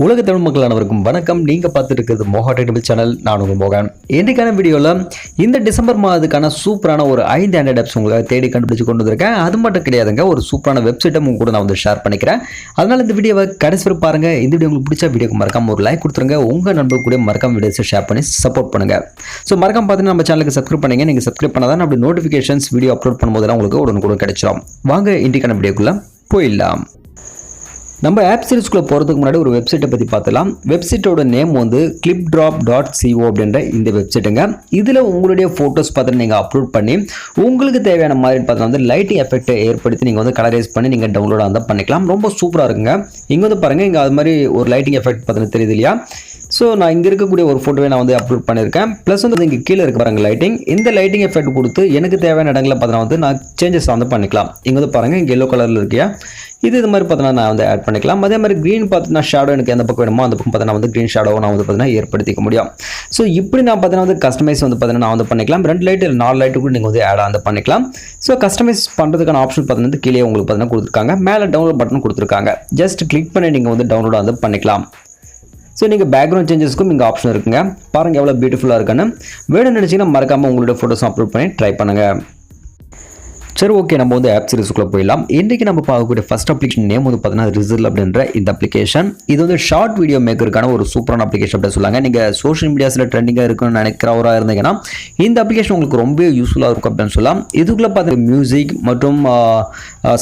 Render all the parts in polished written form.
உலக தமிழ் மக்கள் அனைவருக்கும் வணக்கம். நீங்கள் பார்த்துட்டு இருக்கிறது மோகா டெக்னிக்கல் சேனல். நான் உங்கள் மோகன். இன்றைக்கான வீடியோவில் இந்த டிசம்பர் மாதத்துக்கான சூப்பரான ஒரு 5 ஆண்ட்ராய்ட் ஆப்ஸ் உங்களுக்கு தேடி கண்டுபிடிச்சு கொண்டு வந்திருக்கேன். அது மட்டும் கிடையாதுங்க, ஒரு சூப்பரான வெப்சைட்டும் உங்க கூட நான் வந்து ஷேர் பண்ணிக்கிறேன். அதனால் இந்த வீடியோவை கடைசி வரை பாருங்கள். இந்த வீடியோ உங்களுக்கு பிடிச்ச வீடியோக்கு மறக்காம ஒரு லைக் கொடுத்துருங்க. உங்கள் நண்பர் கூட மறக்காம வீடியோஸை ஷேர் பண்ணி சப்போர்ட் பண்ணுங்கள். ஸோ மறக்காம பார்த்தீங்கன்னா நம்ம சேனலுக்கு சப்ஸ்கிரைப் பண்ணுங்க. நீங்கள் சப்ஸ்கிரைப் பண்ணாதான் அப்படி நோட்டிஃபிகேஷன்ஸ் வீடியோ அப்லோட் பண்ணும்போதெல்லாம் உங்களுக்கு உடனுக்குடன் கிடைச்சிடும். வாங்க இன்றைக்கான வீடியோக்குள்ளே போயிடலாம். நம்ம ஆப் சீரிஸ்குள்ளே போகிறதுக்கு முன்னாடி ஒரு வெப்சைட்டை பற்றி பார்த்துலாம். வெப்சைட்டோட நேம் வந்து clipdrop.co அப்படின்ற இந்த வெப்சைட்டுங்க. இதில் உங்களுடைய ஃபோட்டோஸ் பார்த்து நீங்கள் அப்லோட் பண்ணி உங்களுக்கு தேவையான மாதிரி பார்த்தா வந்து லைட்டிங் எஃபெக்ட்டை ஏற்படுத்தி நீங்கள் வந்து கலரைஸ் பண்ணி நீங்கள் டவுன்லோட் வந்து பண்ணிக்கலாம். ரொம்ப சூப்பராக இருக்குங்க. இங்கே வந்து பாருங்கள், இங்கே அது மாதிரி ஒரு லைட்டிங் எஃபெக்ட் பார்த்தீங்கன்னா தெரியுது இல்லையா? ஸோ நான் இங்கே இருக்கக்கூடிய ஒரு ஃபோட்டோவை நான் வந்து அப்லோட் பண்ணியிருக்கேன். ப்ளஸ் வந்து இங்கே கீழே இருக்க பாருங்கள் லைட்டிங். இந்த லைட்டிங் எஃபெக்ட் கொடுத்து எனக்கு தேவையான இடங்களில் பார்த்தீங்கன்னா வந்து நான் சேஞ்சஸ் வந்து பண்ணிக்கலாம். இங்கே வந்து பாருங்கள், இங்கே எல்லோ கலரில் இருக்கியா, இது மாதிரி பார்த்தீங்கன்னா நான் வந்து ஆட் பண்ணிக்கலாம். அதே மாதிரி க்ரீன் பார்த்தீங்கன்னா ஷேடோ எனக்கு எந்த பக்கம் வேணுமோ அந்த பக்கம் பார்த்தீங்கன்னா வந்து க்ரீன் ஷேடோ நான் வந்து பார்த்தீங்கன்னா ஏற்படுத்திக்க முடியும். ஸோ இப்படி நான் பார்த்தீங்கன்னா வந்து கஸ்டமைஸ் வந்து பார்த்தீங்கன்னா நான் வந்து பண்ணிக்கலாம். 2 லைட் இல்லை 4 லைட்டு கூட நீங்கள் வந்து ஆட் வந்து பண்ணிக்கலாம். ஸோ கஸ்டமைஸ் பண்ணுறதுக்கான ஆப்ஷன் பார்த்தீங்கன்னா கீழே உங்களுக்கு பார்த்தீங்கன்னா கொடுத்துருக்காங்க. மேலே டவுன்லோட் பட்டன் கொடுத்துருக்காங்க. ஜஸ்ட் கிளிக் பண்ணி நீங்கள் வந்து டவுன்லோட் வந்து பண்ணிக்கலாம். ஸோ நீங்கள் பேக்ரவுண்ட் சேஞ்சஸ்க்கும் இங்கே ஆப்ஷன் இருக்குங்க. பாருங்கள் எவ்வளோ பியூட்டிஃபுல்லாக இருக்குன்னு. வேணும்னு நினச்சிங்கன்னா மறக்காமல் உங்களோட ஃபோட்டோஸ் அப்லோட் பண்ணி ட்ரை பண்ணுங்கள். சரி, ஓகே, நம்ம வந்து ஆப் சீரிஸ்க்குள்ளே போயிடலாம். இன்றைக்கி நம்ம பார்க்கக்கூடிய ஃபர்ஸ்ட் அப்ளிகேஷன் நேம் வந்து பார்த்தீங்கன்னா ரிசல் அப்படின்ற இந்த அப்ளிகேஷன். இது வந்து ஷார்ட் வீடியோ மேக்கருக்கான ஒரு சூப்பரான அப்ளிகேஷன் அப்படின்னு சொல்லாங்க. நீங்கள் சோஷியல் மீடியாஸில் ட்ரெண்டிங்காக இருக்குன்னு நினைக்கிறவராக இருந்தீங்கன்னா இந்த அப்ளிகேஷன் உங்களுக்கு ரொம்ப யூஸ்ஃபுல்லாக இருக்கும் அப்படின்னு சொல்லலாம். இதுக்குள்ளே பார்த்தீங்கன்னா மியூசிக் மற்றும்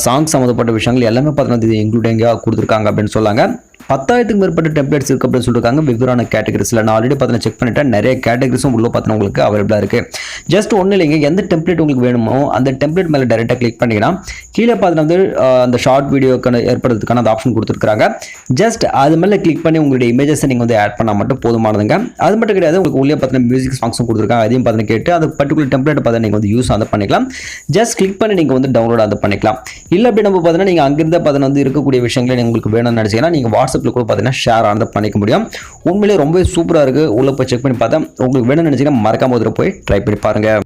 சாங்ஸ் சம்மந்தப்பட்ட விஷயங்கள் எல்லாமே பார்த்தீங்கன்னா இது இன்க்ளூடிங்காக கொடுத்துருக்காங்க அப்படின்னு சொல்லாங்க. 10,000க்கு மேற்பட்ட டெம்ப்ளேட்ஸ் இருக்குது அப்படின்னு சொல்லியிருக்காங்க. வெவ்வேறான கேட்டகரிஸில் நான் ஆல்ரெடி பார்த்தீங்கன்னா செக் பண்ணிட்டேன். நிறைய கேட்டகரிஸும் உள்ள பார்த்தீங்கன்னா உங்களுக்கு அவைலபிளாக இருக்குது. ஜஸ்ட் ஒன்றும் இல்லைங்க, எந்த டெம்ப்ளேட் உங்களுக்கு வேணுமோ அந்த டெம்ப்ளேட் மேலே டேரெக்டாக கிளிக் பண்ணிங்கன்னா கீழே பார்த்தீங்கன்னா வந்து அந்த ஷார்ட் வீடியோக்கான ஏற்படுறதுக்கான அந்த ஆப்ஷன் கொடுத்துருக்காங்க. ஜஸ்ட் அது மேலே கிளிக் பண்ணி உங்களுடைய இமேஜஸை நீங்கள் வந்து ஆட் பண்ணால் மட்டும் போதுமானதுங்க. அது மட்டும் கிடையாது, உங்களுக்கு உள்ளே பார்த்தீங்கன்னா மியூசிக் சாங்ஸும் கொடுத்துருக்காங்க. அதையும் பார்த்தீங்கன்னா கேட்டு அந்த பர்டிகுலர் டெம்ப்ளேட் பார்த்தா நீங்கள் வந்து யூஸ் வந்து பண்ணிக்கலாம். ஜஸ்ட் கிளிக் பண்ணி நீங்கள் வந்து டவுன்லோட் வந்து பண்ணிக்கலாம். இல்லை அப்படி நம்ம பார்த்தீங்கன்னா நீங்கள் அங்கிருந்த பார்த்தீங்கன்னா வந்து இருக்கக்கூடிய விஷயங்களை உங்களுக்கு வேணும்னு நினச்சிங்கன்னா நீங்கள் வாட்ஸ்அப்பில் கூட பார்த்தீங்கன்னா ஷேர் ஆனது பண்ணிக்க முடியும். உண்மையிலே ரொம்ப சூப்பராக இருக்குது. உள்ளே போய் செக் பண்ணி பார்த்தா உங்களுக்கு வேணும்னு நினச்சிங்கன்னா மறக்காம ஒரு போய் ட்ரை பண்ணி பாருங்கள்.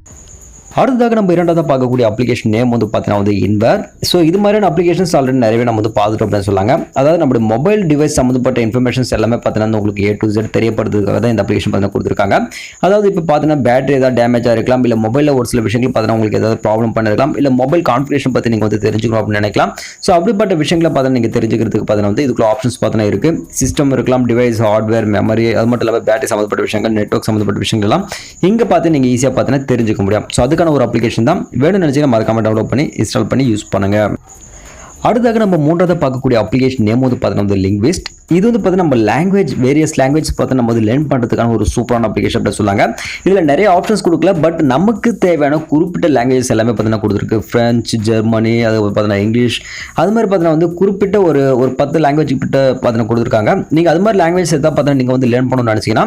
அடுத்ததாக நம்ம இரண்டாவது பார்க்கக்கூடிய அப்ளிகேஷன் நேம் வந்து பார்த்தீங்கன்னா வந்து இன்வேர். ஸோ இது மாதிரியான அப்ளிகேஷன்ஸ் ஆல்ரெடி நிறையவே நம்ம வந்து பார்த்துட்டோம் அப்படின்னு சொல்லாங்க. அதாவது நம்மளுடைய மொபைல் டிவைஸ் சம்மந்தப்பட்ட இன்ஃபர்மேஷன்ஸ் எல்லாமே பார்த்தீங்கன்னா உங்களுக்கு A to Z தெரியப்படுறதுக்காக தான் இந்த அப்ளிகேஷன் பார்த்தீங்கன்னா கொடுத்துருக்காங்க. அதாவது இப்போ பார்த்தீங்கன்னா பேட்டரி ஏதாவது டேமேஜாக இருக்கலாம், இல்லை மொபைலில் ஒரு சில விஷயங்கள் பார்த்தீங்கன்னா உங்களுக்கு ஏதாவது ப்ராப்ளம் பண்ணிருக்கலாம், இல்லை மொபைல் கான்ஃபிகரேஷன் பற்றி நீங்கள் வந்து தெரிஞ்சுக்கணும் அப்படின்னு நினைக்கலாம். ஸோ அப்படிப்பட்ட விஷயங்களை பார்த்தீங்கன்னா நீங்கள் தெரிஞ்சுக்கிறதுக்கு பார்த்தீங்கன்னா வந்து இதுக்குள்ள ஆப்ஷன்ஸ் பார்த்தீங்கன்னா இருக்குது. சிஸ்டம் இருக்கலாம், டிவைஸ், ஹார்ட்வேர், மெமரி, அது மட்டும் இல்லாமல் பேட்டரி சம்மந்தப்பட்ட விஷயங்கள், நெட்வொர்க் சம்மந்தப்பட்ட விஷயங்கள் எல்லாம் இங்கே பார்த்து நீங்கள் ஈஸியாக பார்த்தீங்கன்னா தெரிஞ்சுக்க முடியும். ஸோ அதுக்கான ஒரு அப்ளிகேஷன் தான். வேணும்னு நினைச்சீங்கன்னா மறக்காம டவுன்லோட் பண்ணி இன்ஸ்டால் பண்ணி யூஸ் பண்ணுங்க. அடுத்ததாக நம்ம மூன்றாவது பார்க்கக்கூடிய அப்ளிகேஷன் நேம் வந்து பார்த்தீங்கன்னா லிங்க்விஸ்ட். இது வந்து பார்த்தீங்கன்னா நம்ம லாங்குவேஜ் வேரியஸ் லாங்குவேஜ் பார்த்து நம்ம வந்து லேர்ன் பண்ணுறதுக்கான ஒரு சூப்பரான அப்ளிகேஷன் அப்படின்னு சொல்லாங்க. இதில் நிறைய ஆப்ஷன்ஸ் கொடுக்கல, பட் நமக்கு தேவையான குறிப்பிட்ட லாங்குவேஜஸ் எல்லாமே பார்த்தீங்கன்னா கொடுத்துருக்கு. ஃப்ரெஞ்சு, ஜெர்மனி, அது பார்த்தீங்கன்னா இங்கிலீஷ், அது மாதிரி பார்த்தீங்கன்னா வந்து குறிப்பிட்ட ஒரு 10 லாங்குவேஜ் கிட்ட பார்த்தீங்கன்னா கொடுத்துருக்காங்க. நீங்கள் அது மாதிரி லாங்குவேஜ் எதாவது பார்த்தீங்கன்னா நீங்கள் வந்து லேர்ன் பண்ணணும்னு நினச்சிங்கன்னா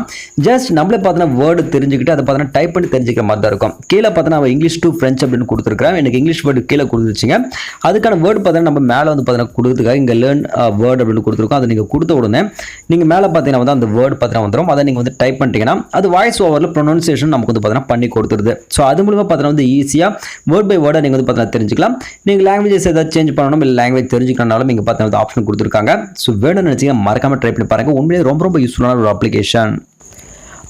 ஜஸ்ட் நம்மளே பார்த்தீங்கன்னா வேர்டு தெரிஞ்சுக்கிட்டு அதை பார்த்தீங்கன்னா டைப் பண்ணி தெரிஞ்சுக்கிற மாதிரி தான் இருக்கும். கீழே பார்த்தீங்கன்னா இங்கிலீஷ் டு ஃப்ரெஞ்ச் அப்படின்னு கொடுத்துருக்கேன். எனக்கு இங்கிலீஷ் வேர்டு கீழே கொடுத்துருச்சிங்க. அதுக்கான வேர்டு பார்த்தீங்கன்னா நம்ம மேலே வந்து பார்த்தீங்கன்னா கொடுத்துருக்காங்க. இங்கே லேர்ன் வேர்டு அப்படின்னு கொடுத்துருக்கோம். அதை நீங்கள் கொடுத்த உடனே நீங்கள் மேலே பார்த்தீங்கன்னா வந்து அந்த வேர்டு பார்த்தீங்கன்னா வந்துடும். அதை நீங்கள் வந்து டைப் பண்ணிட்டீங்கன்னா அது வாய்ஸ் ஓவரில் ப்ரொனன்சியேஷன் நமக்கு வந்து பார்த்தீங்கன்னா பண்ணி கொடுத்துருது. ஸோ அது மூலமாக பார்த்தீங்கன்னா வந்து ஈஸியாக வேர்ட் பை வேர்டை நீங்கள் வந்து பார்த்தீங்கன்னா தெரிஞ்சுக்கலாம். நீங்கள் லாங்குவேஜஸ் ஏதாவது சேஞ்ச் பண்ணணும், இல்லை லாங்குவேஜ் தெரிஞ்சுக்கணும்னாலும் நீங்கள் பார்த்தீங்கன்னா ஆப்ஷன் கொடுத்துருக்காங்க. ஸோ வேணும்னு நினச்சிங்கன்னா மறக்காம ட்ரை பண்ணி பாருங்கள். உண்மையிலே ரொம்ப யூஸ்ஃபுல்லான ஒரு அப்ளிகேஷன்.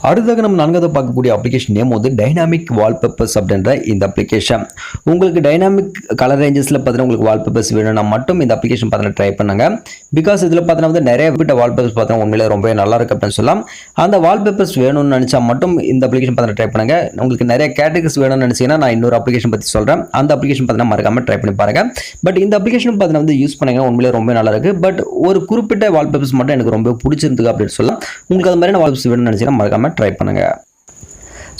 அடுத்ததாக நம்ம நான்காவது பார்க்கக்கூடிய அப்ளிகேஷன் நேம் வந்து டைனாமிக் வால்பேப்பர்ஸ் அப்படின்ற இந்த அப்ளிகேஷன். உங்களுக்கு டைனாமிக் கலர் ரேஞ்சஸில் பார்த்தீங்கன்னா உங்களுக்கு வால்பேப்பர்ஸ் வேணும்னா மட்டும் இந்த அப்ளிகேஷன் பார்த்தீங்கன்னா ட்ரை பண்ணுங்க. பிகாஸ் இதில் பார்த்தீங்கன்னா வந்து நிறைய விட்ட வால்பேப்பர்ஸ் பார்த்தீங்கன்னா உண்மையிலே ரொம்ப நல்லா இருக்கு அப்படின்னு சொல்லலாம். அந்த வால்பேப்பர்ஸ் வேணும்னு நினச்சா மட்டும் இந்த அப்ளிகேஷன் பார்த்தீங்கன்னா ட்ரை பண்ணுங்க. உங்களுக்கு நிறைய கேட்டகரிஸ் வேணும்னு நினச்சிங்கன்னா நான் இன்னொரு அப்ளிகேஷன் பற்றி சொல்கிறேன். அந்த அப்ளிகேஷன் பார்த்தீங்கன்னா மறக்காம ட்ரை பண்ணி பாருங்க. பட் இந்த அப்ளிகேஷன் பார்த்தீங்கன்னா வந்து யூஸ் பண்ணீங்கன்னா உண்மையிலே ரொம்ப நல்லா இருக்கு. பட் ஒரு குறிப்பிட்ட வால்பேப்பர்ஸ் மட்டும் எனக்கு ரொம்ப பிடிச்சிருக்கு அப்படின்னு சொல்லலாம். உங்களுக்கு அது மாதிரியான வால்பேப்பர்ஸ் வேணும்னு நினச்சிங்கன்னா மறக்காம ட்ரை பண்ணுங்க.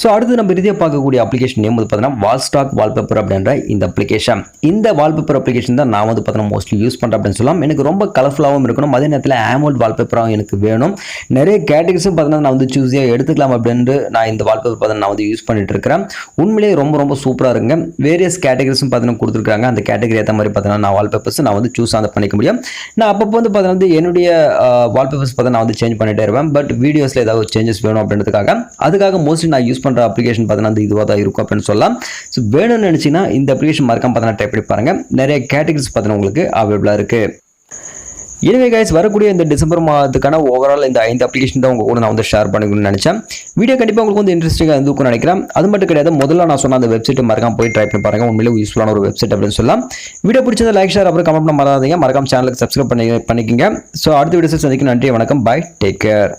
ஸோ அடுத்து நம்ம இறுதியாக பார்க்கக்கூடிய அப்ளிகேஷன் நேம் வந்து பார்த்தீங்கன்னா வால்ஸ்டாக் வால்பேப்பர் அப்படின்ற இந்த அப்ளிகேஷன். இந்த வால்பேப்பர் அப்ளிகேஷன் தான் நான் வந்து பார்த்தீங்கன்னா மோஸ்ட்லி யூஸ் பண்ணுறேன் அப்படின்னு சொல்லலாம். எனக்கு ரொம்ப கலர்ஃபுல்லாகவும் இருக்கணும், அதே நேரத்தில் ஆமோல்ட் வால்பேப்பராகவும் எனக்கு வேணும். நிறைய கேட்டகரிஸும் பார்த்தீங்கன்னா நான் வந்து சூஸியாக எடுத்துக்கலாம் அப்படின்ட்டு நான் இந்த வால்பேப்பர் பார்த்தீங்கன்னா நான் வந்து யூஸ் பண்ணிட்டு இருக்கிறேன். உண்மையிலேயே ரொம்ப சூப்பராக இருக்குங்க. வேரியஸ் கேட்டகரிஸும் பார்த்தீங்கன்னா கொடுத்துருக்காங்க. அந்த கேட்டகரி ஏற்ற மாதிரி பார்த்தீங்கன்னா நான் வால்பேப்பர்ஸ் நான் வந்து சூஸ் வந்து பண்ணிக்க முடியும். நான் அப்பப்போ வந்து பார்த்தீங்கன்னா என்னுடைய வால்பேப்பர்ஸ் பார்த்தா நான் வந்து சேஞ்ச் பண்ணிட்டே இருப்பேன். பட் வீடியோஸில் ஏதாவது சேஞ்சஸ் வேணும் அப்படின்றதுக்காக அதுக்காக மோஸ்ட்லி நான் யூஸ் பண்ணுற அப்ளிகேஷன் பார்த்தீங்கன்னா இதுவாக தான் இருக்கும் அப்படின்னு சொல்லலாம். ஸோ வேணும்னு நினச்சிங்கன்னா இந்த அப்ளிகேஷன் மறக்காம பார்த்தீங்கன்னா ட்ரை பண்ணி பாருங்க. நிறைய கேட்டகரிஸ் பார்த்தீங்கன்னா உங்களுக்கு அவைலபிளாக இருக்குது. எனவே கைஸ் வரக்கூடிய இந்த டிசம்பர் மாதத்துக்கான ஓவரால் இந்த 5 அப்ளிகேஷன் தான் உங்க கூட நான் வந்து ஷேர் பண்ணிக்கணும்னு நினைச்சேன். வீடியோ கண்டிப்பாக உங்களுக்கு வந்து இன்ட்ரெஸ்டிங்காக இருந்துக்கும்னு நினைக்கிறேன். அது மட்டும் கிடையாது, முதல்ல நான் சொன்ன அந்த வெப்சைட் மறக்காம போய் ட்ரை பண்ணி பாருங்க. உண்மையிலே யூஸ்ஃபுல்லான ஒரு வெப்சைட் அப்படின்னு சொல்லலாம். வீடியோ பிடிச்சதை லைக் ஷேர் அப்புறம் கமெண்ட் பண்ண மறக்காதீங்க. மறக்காம சேனலுக்கு சப்ஸ்கிரைப் பண்ணிக்கங்க. ஸோ அடுத்த வீடியோஸ் சந்திக்கும். நன்றி, வணக்கம், பை, டேக் கேர்.